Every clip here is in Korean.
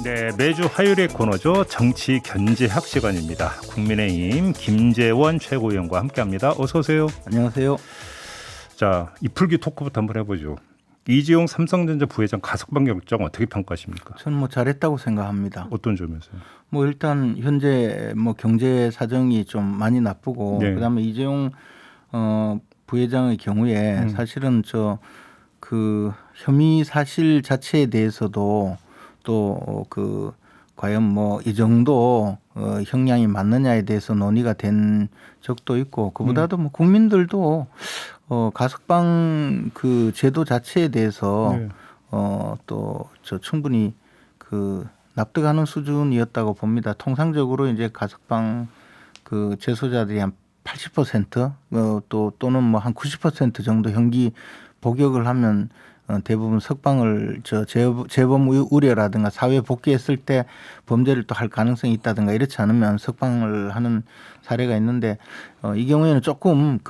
네, 매주 화요일의 코너죠. 정치 견제학 시간입니다. 국민의힘 김재원 최고위원과 함께합니다. 어서 오세요. 안녕하세요. 자, 이풀기 토크부터 한번 해보죠. 이재용 삼성전자 부회장 가석방 결정 어떻게 평가하십니까? 저는 뭐 잘했다고 생각합니다. 어떤 점에서요? 뭐 일단 현재 뭐 경제 사정이 좀 많이 나쁘고 네. 그다음에 이재용 부회장의 경우에 사실은 그 혐의 사실 자체에 대해서도 또 그 과연 뭐 이 정도 형량이 맞느냐에 대해서 논의가 된 적도 있고 그보다도 뭐 국민들도 가석방 그 제도 자체에 대해서 네. 또 충분히 그 납득하는 수준이었다고 봅니다. 통상적으로 이제 가석방 그 재소자들이 한 80% 또는 뭐 한 90% 정도 형기 복역을 하면 대부분 석방을 재범 우려라든가 사회 복귀했을 때 범죄를 또 할 가능성이 있다든가 이렇지 않으면 석방을 하는 사례가 있는데 이 경우에는 조금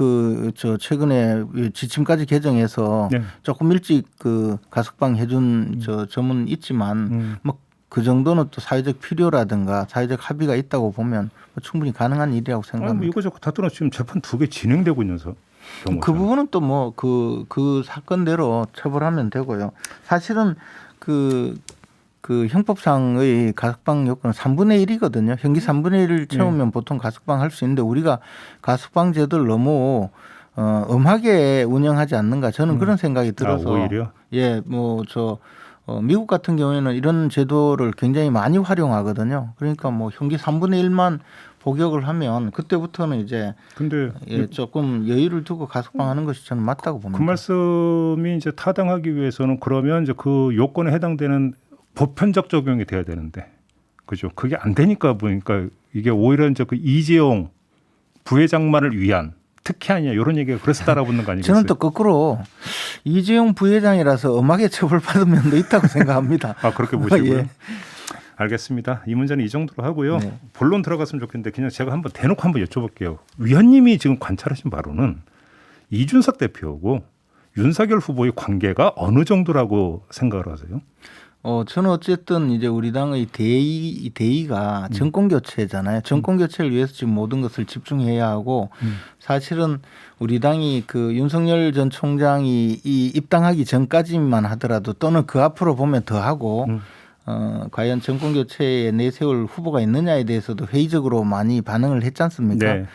최근에 지침까지 개정해서 네. 조금 일찍 그 가석방 해준 점은 있지만 뭐 그 정도는 또 사회적 필요라든가 사회적 합의가 있다고 보면 충분히 가능한 일이라고 생각합니다. 이거 저거 다 떠나 지금 재판 2개 진행되고 있는 경우죠. 그 부분은 또 뭐 그 사건대로 처벌하면 되고요. 사실은 그 형법상의 가석방 요건은 3분의 1이거든요. 형기 3분의 1을 채우면 보통 가석방 할 수 있는데 우리가 가석방 제도를 너무 엄하게 운영하지 않는가 저는 그런 생각이 들어서 오히려? 예, 미국 같은 경우에는 이런 제도를 굉장히 많이 활용하거든요. 그러니까 뭐 형기 3분의 1만 복역을 하면 그때부터는 이제 근데 조금 여유를 두고 가석방하는 것이 저는 맞다고 봅니다. 그 말씀이 이제 타당하기 위해서는 그러면 이제 그 요건에 해당되는 보편적 적용이 돼야 되는데, 그죠? 그게 안 되니까 보니까 이게 오히려 이제 그 이재용 부회장만을 위한 특혜 아니냐 이런 얘기가 그래서 따라붙는 거 아니겠어요? 저는 또 거꾸로 이재용 부회장이라서 엄하게 처벌받은 면도 있다고 생각합니다. 아, 그렇게 보시고요. 예. 알겠습니다. 이 문제는 이 정도로 하고요. 네. 본론 들어갔으면 좋겠는데 그냥 제가 한번 대놓고 한번 여쭤볼게요. 위원님이 지금 관찰하신 바로는 이준석 대표하고 윤석열 후보의 관계가 어느 정도라고 생각을 하세요? 저는 어쨌든 이제 우리 당의 대의가 정권 교체잖아요. 정권 교체를 위해서 지금 모든 것을 집중해야 하고 사실은 우리 당이 그 윤석열 전 총장이 입당하기 전까지만 하더라도 또는 그 앞으로 보면 더 하고 과연 정권 교체에 내세울 후보가 있느냐에 대해서도 회의적으로 많이 반응을 했지 않습니까? 네.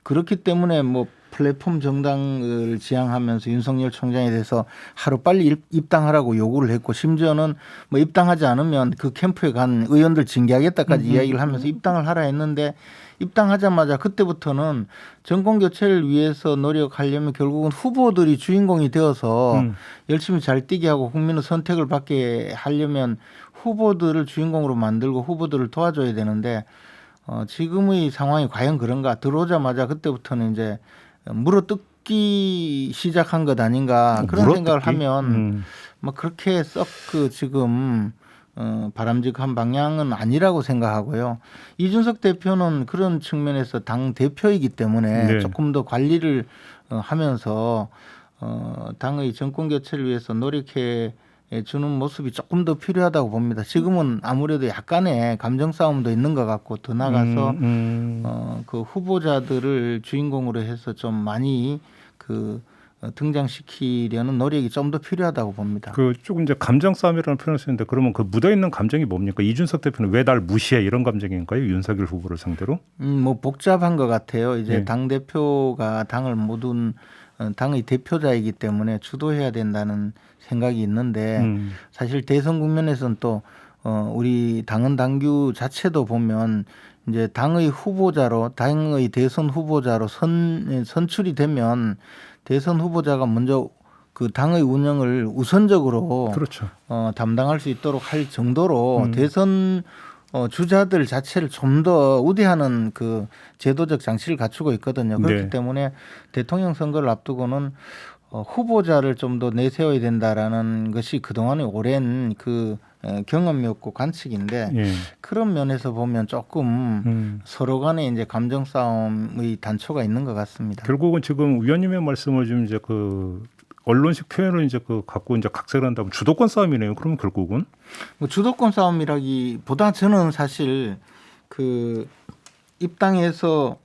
그렇기 때문에 뭐 플랫폼 정당을 지향하면서 윤석열 총장에 대해서 하루 빨리 입당하라고 요구를 했고 심지어는 뭐 입당하지 않으면 그 캠프에 간 의원들 징계하겠다까지 이야기를 하면서 입당을 하라 했는데 입당하자마자 그때부터는 정권 교체를 위해서 노력하려면 결국은 후보들이 주인공이 되어서 열심히 잘 뛰게 하고 국민의 선택을 받게 하려면 후보들을 주인공으로 만들고 후보들을 도와줘야 되는데 지금의 상황이 과연 그런가 들어오자마자 그때부터는 이제 물어뜯기 시작한 것 아닌가 그런 생각을 하면 뭐 그렇게 썩 지금 바람직한 방향은 아니라고 생각하고요. 이준석 대표는 그런 측면에서 당 대표이기 때문에 네. 조금 더 관리를 하면서 당의 정권 교체를 위해서 노력해 주는 모습이 조금 더 필요하다고 봅니다. 지금은 아무래도 약간의 감정 싸움도 있는 것 같고 더 나가서 그 후보자들을 주인공으로 해서 좀 많이 등장시키려는 노력이 좀 더 필요하다고 봅니다. 그 조금 이제 감정 싸움이라는 표현을 쓰는데 그러면 그 묻어 있는 감정이 뭡니까? 이준석 대표는 왜 날 무시해 이런 감정인가요? 윤석열 후보를 상대로? 뭐 복잡한 것 같아요. 이제 네. 당 대표가 당을 모든 당의 대표자이기 때문에 주도해야 된다는 생각이 있는데 사실 대선 국면에서는 또 우리 당헌 당규 자체도 보면 이제 당의 후보자로 당의 대선 후보자로 선출이 되면 대선 후보자가 먼저 그 당의 운영을 우선적으로 그렇죠. 담당할 수 있도록 할 정도로 대선 주자들 자체를 좀 더 우대하는 그 제도적 장치를 갖추고 있거든요. 그렇기 네. 때문에 대통령 선거를 앞두고는 후보자를 좀 더 내세워야 된다라는 것이 그동안의 오랜 그 경험이었고 관측인데 예. 그런 면에서 보면 조금 서로 간에 이제 감정 싸움의 단초가 있는 것 같습니다. 결국은 지금 위원님의 말씀을 좀 이제 그 언론식 표현을 이제 그 갖고 이제 각색을 한다면 주도권 싸움이네요. 그러면 결국은 뭐 주도권 싸움이라기보다 저는 사실 그 입당해서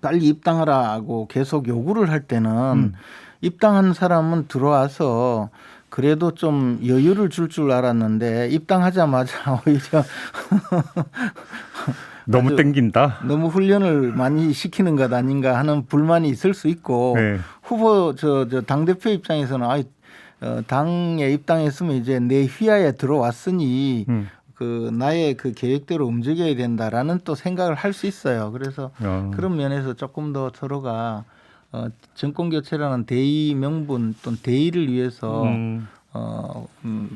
빨리 입당하라고 계속 요구를 할 때는 입당한 사람은 들어와서 그래도 좀 여유를 줄 알았는데 입당하자마자 오히려 너무 아주 땡긴다. 너무 훈련을 많이 시키는 것 아닌가 하는 불만이 있을 수 있고 네. 후보 당 대표 입장에서는 당에 입당했으면 이제 내 휘하에 들어왔으니 그 나의 그 계획대로 움직여야 된다라는 또 생각을 할 수 있어요. 그래서 그런 면에서 조금 더 서로가 정권 교체라는 대의 명분 또는 대의를 위해서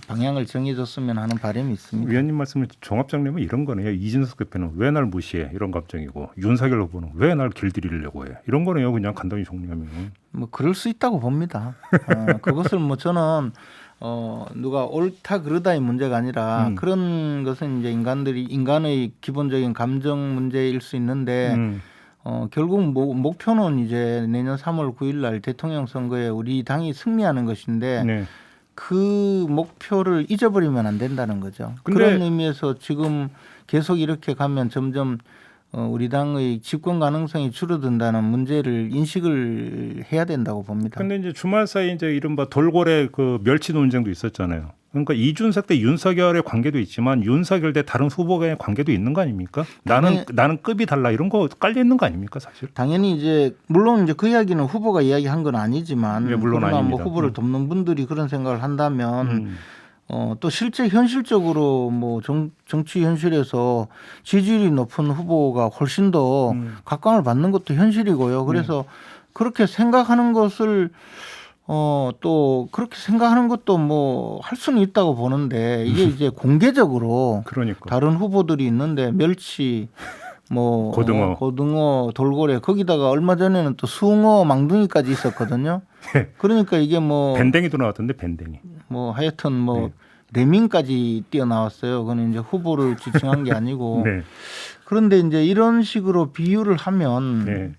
방향을 정해줬으면 하는 바람이 있습니다. 위원님 말씀을 종합 정리하면 이런 거네요. 이준석 대표는 왜 날 무시해 이런 감정이고 윤석열 후보는 왜 날 길들이려고 해 이런 거네요. 그냥 간단히 정리하면. 뭐 그럴 수 있다고 봅니다. 그것을 뭐 저는 누가 옳다 그르다의 문제가 아니라 그런 것은 이제 인간의 기본적인 감정 문제일 수 있는데 결국 목표는 이제 내년 3월 9일 날 대통령 선거에 우리 당이 승리하는 것인데 네. 그 목표를 잊어버리면 안 된다는 거죠. 근데 그런 의미에서 지금 계속 이렇게 가면 점점 우리 당의 집권 가능성이 줄어든다는 문제를 인식을 해야 된다고 봅니다. 근데 이제 주말 사이 이제 이른바 돌고래 그 멸치 논쟁도 있었잖아요. 그러니까 이준석 대 윤석열의 관계도 있지만 윤석열 대 다른 후보 간의 관계도 있는 거 아닙니까? 나는 급이 달라 이런 거 깔려 있는 거 아닙니까, 사실? 당연히 이제 물론 이제 그 이야기는 후보가 이야기한 건 아니지만 예, 물론 그러나 아닙니다. 뭐 후보를 돕는 분들이 그런 생각을 한다면 또 실제 현실적으로 뭐 정치 현실에서 지지율이 높은 후보가 훨씬 더 각광을 받는 것도 현실이고요. 그래서 그렇게 생각하는 것을 또 그렇게 생각하는 것도 뭐 할 수는 있다고 보는데 이게 이제 공개적으로 그러니까. 다른 후보들이 있는데 멸치 뭐 고등어, 돌고래 거기다가 얼마 전에는 또 숭어, 망둥이까지 있었거든요. 그러니까 이게 뭐 밴댕이도 나왔던데 밴댕이. 뭐 하여튼 뭐 레밍까지 뛰어나왔어요. 그건 이제 후보를 지칭한 게 아니고. 네. 그런데 이제 이런 식으로 비유를 하면 네.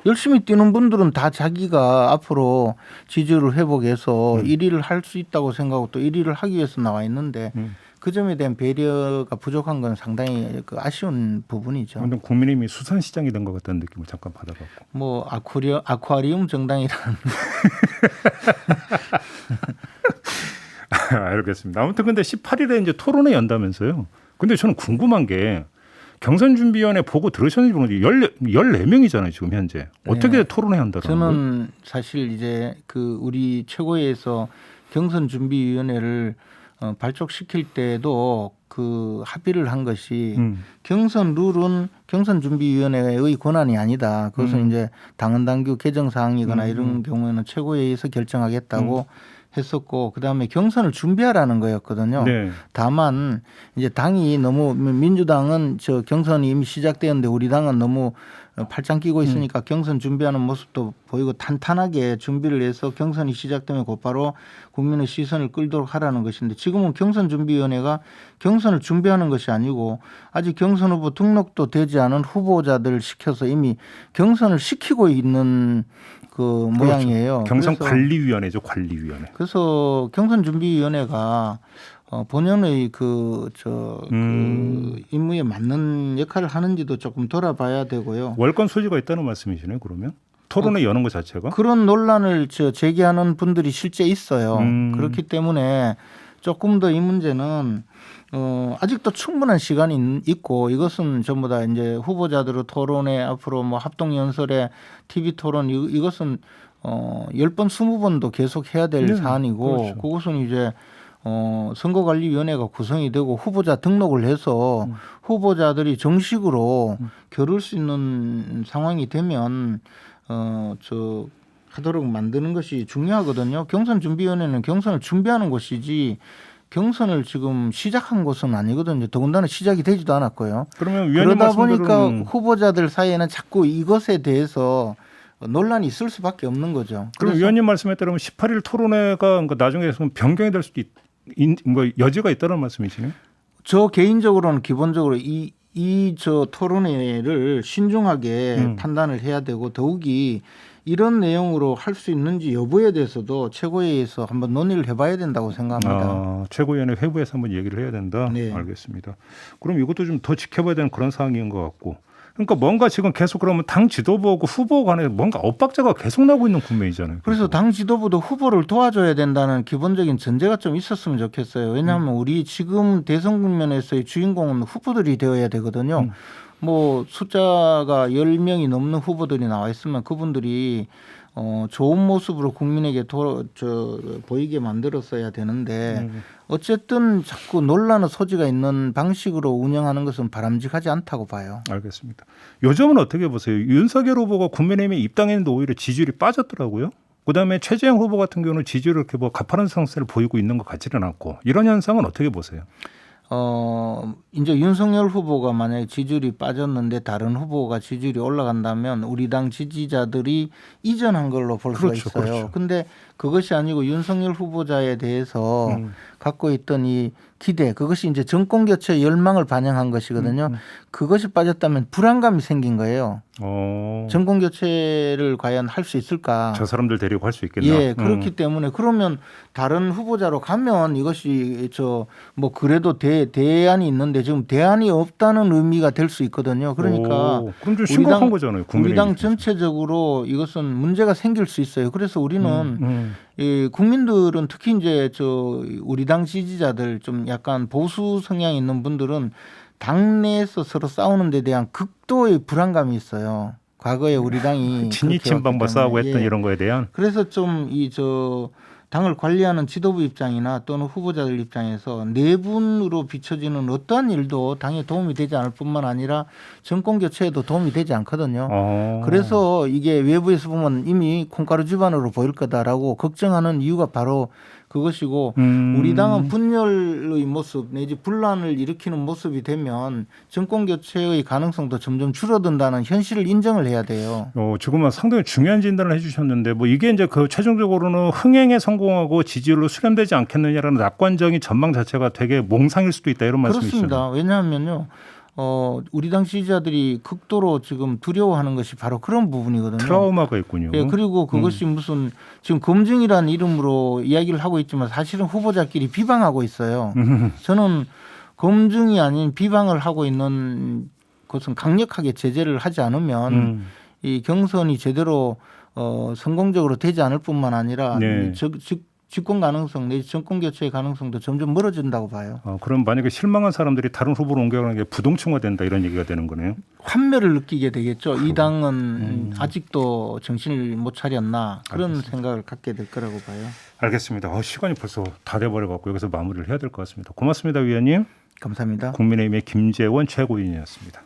열심히 뛰는 분들은 다 자기가 앞으로 지지율을 회복해서 1위를 할 수 있다고 생각하고 또 1위를 하기 위해서 나와 있는데 그 점에 대한 배려가 부족한 건 상당히 그 아쉬운 부분이죠. 그런데 국민의힘이 수산시장이 된 것 같다는 느낌을 잠깐 받아봤고. 뭐 아쿠아리움 정당이라는. 알겠습니다. 아무튼 근데 18일에 이제 토론회 연다면서요. 근데 저는 궁금한 게 경선준비위원회 보고 들으셨는지 모르겠는데 14명이잖아요 지금 현재. 어떻게 토론회 한다는 거예요? 저는 사실 이제 그 우리 최고위에서 경선준비위원회를 발족시킬 때도 그 합의를 한 것이 경선 룰은 경선준비위원회의 권한이 아니다. 그것은 이제 당헌당규 개정 사항이거나 이런 경우에는 최고위에서 결정하겠다고 했었고 그다음에 경선을 준비하라는 거였거든요. 네. 다만 이제 당이 너무 민주당은 저 경선이 이미 시작되었는데 우리 당은 너무 팔짱 끼고 있으니까 경선 준비하는 모습도 보이고 탄탄하게 준비를 해서 경선이 시작되면 곧바로 국민의 시선을 끌도록 하라는 것인데 지금은 경선준비위원회가 경선을 준비하는 것이 아니고 아직 경선 후보 등록도 되지 않은 후보자들을 시켜서 이미 경선을 시키고 있는 그 모양이에요. 경선관리위원회죠, 관리위원회. 그래서 경선준비위원회가 본연의 그 임무에 맞는 역할을 하는지도 조금 돌아봐야 되고요. 월권 소지가 있다는 말씀이시네요. 그러면 토론회 여는 것 자체가 그런 논란을 제기하는 분들이 실제 있어요. 그렇기 때문에 조금 더 이 문제는 아직도 충분한 시간이 있고 이것은 전부 다 이제 후보자들의 토론회 앞으로 뭐 합동연설회 TV 토론 이것은 10번 20번도 계속 해야 될 사안이고 그렇죠. 그것은 이제 선거관리위원회가 구성이 되고 후보자 등록을 해서 후보자들이 정식으로 겨룰 수 있는 상황이 되면 하도록 만드는 것이 중요하거든요. 경선준비위원회는 경선을 준비하는 곳이지 경선을 지금 시작한 곳은 아니거든요. 더군다나 시작이 되지도 않았고요. 그러면 위원님 그러다 보니까 말씀대로는 후보자들 사이에는 자꾸 이것에 대해서 논란이 있을 수밖에 없는 거죠. 그럼 위원님 말씀에 따르면 18일 토론회가 그러니까 나중에 변경이 될 수도 뭐 여지가 있다는 말씀이시네요. 저 개인적으로는 기본적으로 저 토론회를 신중하게 판단을 해야 되고 더욱이 이런 내용으로 할 수 있는지 여부에 대해서도 최고위에서 한번 논의를 해봐야 된다고 생각합니다. 최고위원회 회부에서 한번 얘기를 해야 된다. 네. 알겠습니다. 그럼 이것도 좀 더 지켜봐야 되는 그런 상황인 것 같고. 그러니까 뭔가 지금 계속 그러면 당 지도부하고 후보 간에 뭔가 엇박자가 계속 나고 있는 국면이잖아요. 그래서 당 지도부도 후보를 도와줘야 된다는 기본적인 전제가 좀 있었으면 좋겠어요. 왜냐하면 우리 지금 대선 국면에서의 주인공은 후보들이 되어야 되거든요. 뭐 숫자가 10명이 넘는 후보들이 나와 있으면 그분들이 좋은 모습으로 국민에게 보이게 만들었어야 되는데 어쨌든 자꾸 논란의 소지가 있는 방식으로 운영하는 것은 바람직하지 않다고 봐요. 알겠습니다. 요즘은 어떻게 보세요? 윤석열 후보가 국민의힘에 입당했는데 오히려 지지율이 빠졌더라고요. 그다음에 최재형 후보 같은 경우는 지지율을 이렇게 뭐 가파른 상태를 보이고 있는 것 같지는 않고 이런 현상은 어떻게 보세요? 이제 윤석열 후보가 만약에 지지율이 빠졌는데 다른 후보가 지지율이 올라간다면 우리 당 지지자들이 이전한 걸로 볼 수가 그렇죠, 있어요. 그렇죠. 근데 그것이 아니고 윤석열 후보자에 대해서 갖고 있던 이 기대, 그것이 이제 정권 교체 열망을 반영한 것이거든요. 그것이 빠졌다면 불안감이 생긴 거예요. 정권 교체를 과연 할 수 있을까? 저 사람들 데리고 할 수 있겠나? 예, 그렇기 때문에 그러면 다른 후보자로 가면 이것이 뭐 그래도 대안이 있는데 지금 대안이 없다는 의미가 될 수 있거든요. 그러니까 그럼 좀 심각한 거잖아요. 우리 당 국민의힘 전체적으로 이것은 문제가 생길 수 있어요. 그래서 우리는 이 국민들은 특히 이제 우리 당 지지자들 좀 약간 보수 성향이 있는 분들은 당내에서 서로 싸우는 데 대한 극도의 불안감이 있어요. 과거에 우리 당이 친이 친방과 싸우고 했던 이런 거에 대한. 그래서 좀 당을 관리하는 지도부 입장이나 또는 후보자들 입장에서 내분으로 비춰지는 어떠한 일도 당에 도움이 되지 않을 뿐만 아니라 정권 교체에도 도움이 되지 않거든요. 그래서 이게 외부에서 보면 이미 콩가루 집안으로 보일 거다라고 걱정하는 이유가 바로 그것이고 우리 당은 분열의 모습 내지 분란을 일으키는 모습이 되면 정권 교체의 가능성도 점점 줄어든다는 현실을 인정을 해야 돼요. 지금은 상당히 중요한 진단을 해주셨는데 뭐 이게 이제 그 최종적으로는 흥행에 성공하고 지지율로 수렴되지 않겠느냐라는 낙관적인 전망 자체가 되게 몽상일 수도 있다 이런 말씀이시죠. 그렇습니다. 왜냐하면요. 우리 당 지지자들이 극도로 지금 두려워하는 것이 바로 그런 부분이거든요. 트라우마가 있군요. 예, 그리고 그것이 무슨 지금 검증이라는 이름으로 이야기를 하고 있지만 사실은 후보자끼리 비방하고 있어요. 저는 검증이 아닌 비방을 하고 있는 것은 강력하게 제재를 하지 않으면 이 경선이 제대로 성공적으로 되지 않을 뿐만 아니라 네. 집권 가능성 내지 정권 교체의 가능성도 점점 멀어진다고 봐요. 그럼 만약에 실망한 사람들이 다른 후보로 옮겨가는 게 부동층화된다 이런 얘기가 되는 거네요. 환멸을 느끼게 되겠죠. 이 당은 아직도 정신을 못 차렸나 그런 알겠습니다. 생각을 갖게 될 거라고 봐요. 알겠습니다. 시간이 벌써 다 돼버려 갖고 여기서 마무리를 해야 될 것 같습니다. 고맙습니다, 위원님. 감사합니다. 국민의힘의 김재원 최고위원이었습니다.